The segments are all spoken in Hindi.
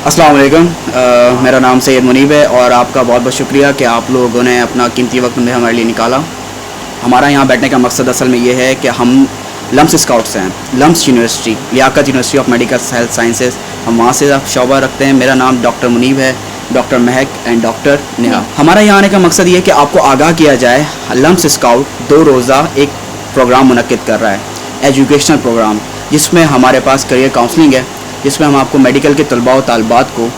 अस्सलाम वालेकुम। मेरा नाम सैयद मुनीब है और आपका बहुत बहुत शुक्रिया कि आप लोगों ने अपना कीमती वक्त में हमारे लिए निकाला। हमारा यहाँ बैठने का मकसद असल में ये है कि हम लम्स स्काउट्स हैं, LUMS university, Liaquat university of medical health sciences, हम वहाँ से शोबा रखते हैं। मेरा नाम डॉक्टर मुनीब है, doctor Mahak and doctor Neha. हमारा यहाँ आने का मकसद ये है कि आपको आगाह किया जाए। लम्स स्काउट 2 रोज़ा एक प्रोग्राम मुनक्किद कर रहा है, एजुकेशनल प्रोग्राम, जिसमें हमारे पास करियर काउंसलिंग है, जिसमें हम आपको मेडिकल के तलबा और तालबात को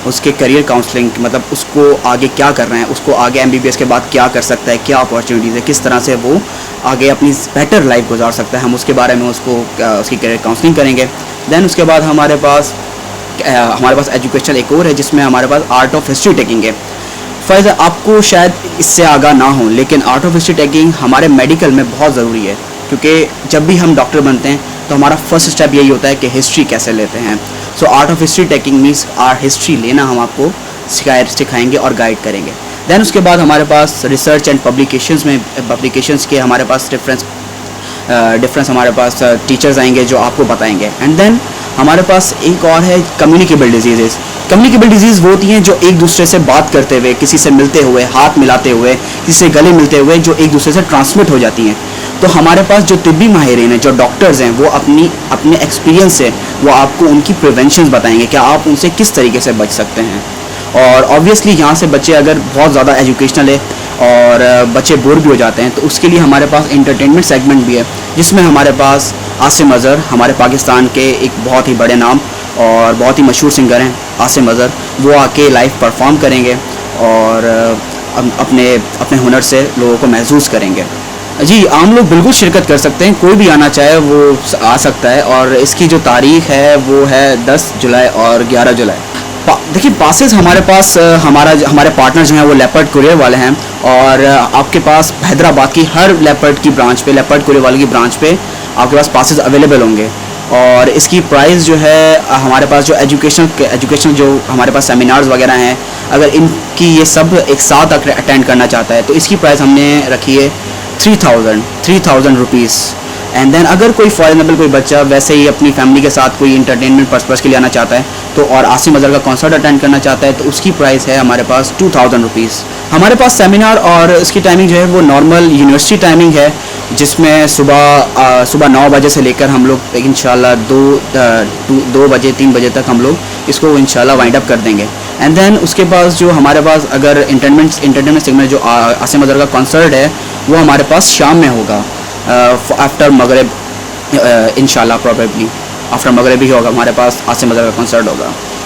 उसके करियर काउंसलिंग, मतलब उसको आगे क्या कर रहे हैं, उसको आगे MBBS के बाद क्या कर सकता है, क्या अपॉर्चुनिटीज़ है, किस तरह से वो आगे अपनी बेटर लाइफ गुजार सकता है, हम उसके बारे में उसको उसकी करियर काउंसलिंग करेंगे। दैन उसके बाद हमारे पास एजुकेशनल एक और है, जिसमें हमारे पास आर्ट ऑफ हिस्ट्री टेकिंग है। फ़र्ज़ आपको शायद इससे आगाह ना हो, लेकिन आर्ट ऑफ हिस्ट्री टेकिंग हमारे मेडिकल में बहुत ज़रूरी है, क्योंकि जब भी हम डॉक्टर बनते हैं तो हमारा फर्स्ट स्टेप यही होता है कि हिस्ट्री कैसे लेते हैं। So art of history taking means our history लेना हम आपको सिखाएंगे और गाइड करेंगे। दैन उसके बाद हमारे पास रिसर्च एंड पब्लिकेशंस के हमारे पास डिफरेंस हमारे पास टीचर्स आएंगे जो आपको बताएंगे। एंड देन हमारे पास एक और है कम्युनिकेबल डिजीज़। कम्युनिकेबल डिजीज़ वो होती हैं जो एक दूसरे से बात करते हुए, किसी से मिलते हुए, हाथ मिलाते हुए, किसी से गले मिलते हुए जो एक दूसरे से ट्रांसमिट हो जाती हैं। तो हमारे पास जो तिब्बी माहिरीन हैं, जो डॉक्टर्स हैं, वो अपने एक्सपीरियंस से वो आपको उनकी प्रिवेंशन बताएंगे कि आप उनसे किस तरीके से बच सकते हैं। और ऑब्वियसली यहाँ से बच्चे अगर बहुत ज़्यादा एजुकेशनल है और बच्चे बोर भी हो जाते हैं, तो उसके लिए हमारे पास इंटरटेनमेंट सेगमेंट भी है, जिसमें हमारे पास आसिम अज़हर, हमारे पाकिस्तान के एक बहुत ही बड़े नाम और बहुत ही मशहूर सिंगर हैं आसिम अज़हर, वो आके लाइव परफॉर्म करेंगे और अपने हुनर से लोगों को महसूस करेंगे। जी, आम लोग बिल्कुल शिरकत कर सकते हैं, कोई भी आना चाहे वो आ सकता है। और इसकी जो तारीख़ है वो है 10 जुलाई और 11 जुलाई। देखिए, पासेस हमारे पास हमारे पार्टनर जो हैं वो लेपर्ड कुरियर वाले हैं, और आपके पास हैदराबाद की हर लेपर्ड कुरियर वाले की ब्रांच पे आपके पास पासेस अवेलेबल होंगे। और इसकी प्राइस जो है, हमारे पास जो एजुकेशनल जो हमारे पास सेमिनार्स वगैरह हैं, अगर इनकी ये सब एक साथ अटेंड करना चाहता है तो इसकी प्राइस हमने रखी है 3000 रुपीज़। एंड देन अगर कोई फॉर एग्जाम्पल कोई बच्चा वैसे ही अपनी फैमिली के साथ कोई इंटरटेनमेंट पर्पज़ के लिए आना चाहता है तो, और आसिम अज़हर का कॉन्सर्ट अटेंड करना चाहता है, तो उसकी प्राइस है हमारे पास 2000 रुपीज़। हमारे पास सेमिनार और इसकी टाइमिंग जो है वो नॉर्मल यूनिवर्सिटी टाइमिंग है, जिसमें सुबह 9 बजे से लेकर हम लोग इंशाल्लाह 2 बजे 3 बजे तक हम लोग इसको इंशाल्लाह वाइंड अप कर देंगे। एंड देन उसके पास जो हमारे पास अगर इंटरटेनमेंट सेगमेंट जो आसिम अज़हर का कॉन्सर्ट है वो हमारे पास शाम में होगा, आफ्टर मगरिब इंशाल्लाह, प्रॉबेबली आफ्टर मगरिब ही होगा हमारे पास आसिम अज़हर का कॉन्सर्ट होगा।